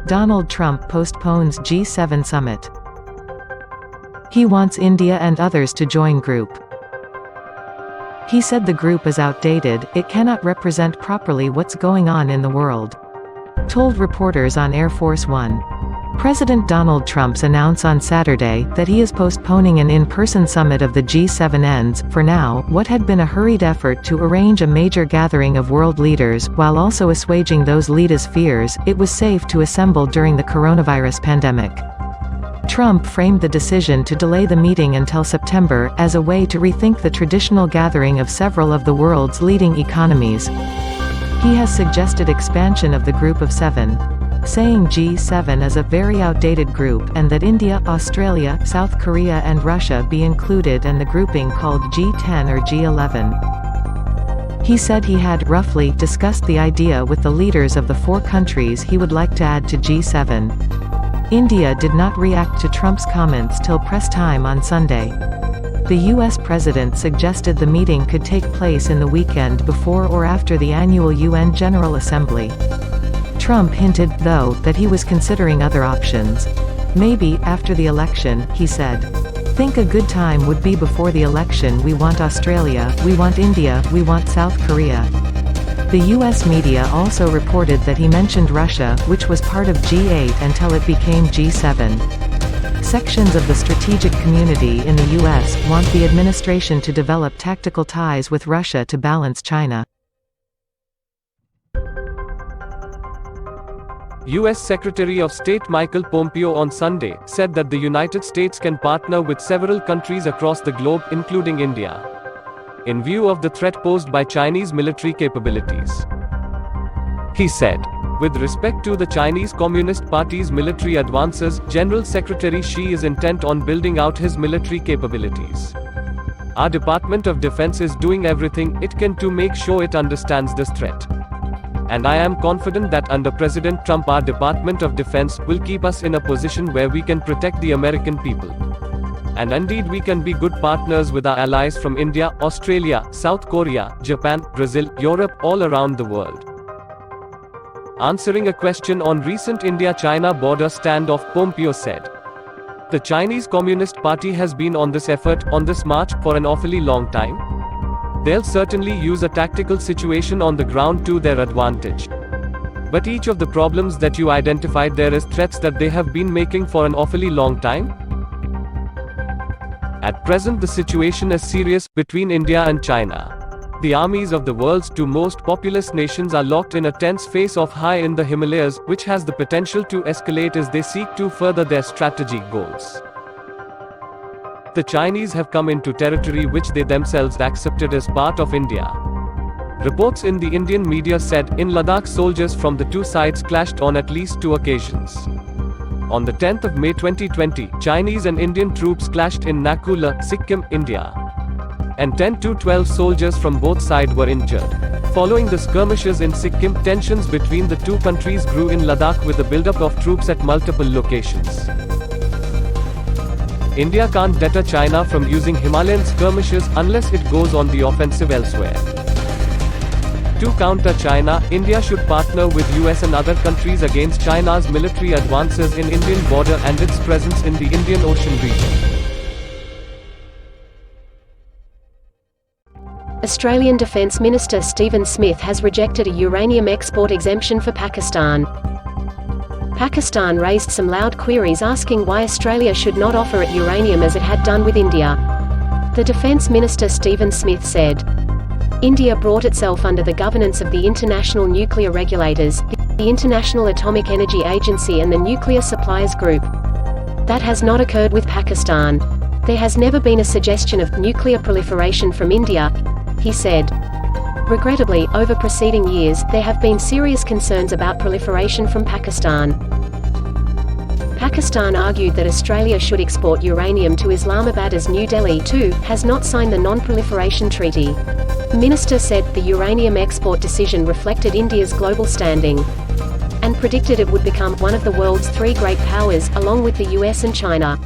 Donald Trump postpones G7 summit. He wants India and others to join group. He said the group is outdated, it cannot represent properly what's going on in the world. Told reporters on Air Force One. President Donald Trump's announced on Saturday that he is postponing an in-person summit of the G7 ends, for now, what had been a hurried effort to arrange a major gathering of world leaders, while also assuaging those leaders' fears it was safe to assemble during the coronavirus pandemic. Trump framed the decision to delay the meeting until September as a way to rethink the traditional gathering of several of the world's leading economies. He has suggested expansion of the Group of Seven, saying G7 is a very outdated group and that India, Australia, South Korea and Russia be included and the grouping called G10 or G11. He said he had, roughly, discussed the idea with the leaders of the 4 countries he would like to add to G7. India did not react to Trump's comments till press time on Sunday. The U.S. president suggested the meeting could take place in the weekend before or after the annual UN General Assembly. Trump hinted, though, that he was considering other options. Maybe, after the election, he said. Think a good time would be before the election. We want Australia, we want India, we want South Korea. The U.S. media also reported that he mentioned Russia, which was part of G8 until it became G7. Sections of the strategic community in the U.S. want the administration to develop tactical ties with Russia to balance China. U.S. Secretary of State Michael Pompeo on Sunday said that the United States can partner with several countries across the globe, including India, in view of the threat posed by Chinese military capabilities. He said, with respect to the Chinese Communist Party's military advances, General Secretary Xi is intent on building out his military capabilities. Our Department of Defense is doing everything it can to make sure it understands this threat. And I am confident that under President Trump our Department of Defense will keep us in a position where we can protect the American people. And indeed we can be good partners with our allies from India, Australia, South Korea, Japan, Brazil, Europe, all around the world. Answering a question on recent India-China border standoff, Pompeo said, "The Chinese Communist Party has been on this effort, on this march, for an awfully long time. They'll certainly use a tactical situation on the ground to their advantage. But each of the problems that you identified there is threats that they have been making for an awfully long time. At present the situation is serious, between India and China. The armies of the world's 2 most populous nations are locked in a tense face-off high in the Himalayas, which has the potential to escalate as they seek to further their strategic goals. The Chinese have come into territory which they themselves accepted as part of India." Reports in the Indian media said, in Ladakh soldiers from the 2 sides clashed on at least 2 occasions. On the 10th of May 2020, Chinese and Indian troops clashed in Nakula, Sikkim, India. And 10 to 12 soldiers from both sides were injured. Following the skirmishes in Sikkim, tensions between the 2 countries grew in Ladakh with the buildup of troops at multiple locations. India can't deter China from using Himalayan skirmishes unless it goes on the offensive elsewhere. To counter China, India should partner with US and other countries against China's military advances in Indian border and its presence in the Indian Ocean region. Australian Defence Minister Stephen Smith has rejected a uranium export exemption for Pakistan. Pakistan raised some loud queries asking why Australia should not offer it uranium as it had done with India. The Defence Minister Stephen Smith said, "India brought itself under the governance of the International Nuclear Regulators, the International Atomic Energy Agency and the Nuclear Suppliers Group. That has not occurred with Pakistan. There has never been a suggestion of nuclear proliferation from India," he said. Regrettably, over preceding years, there have been serious concerns about proliferation from Pakistan. Pakistan argued that Australia should export uranium to Islamabad as New Delhi, too, has not signed the Non-Proliferation Treaty. The minister said the uranium export decision reflected India's global standing and predicted it would become one of the world's 3 great powers, along with the US and China.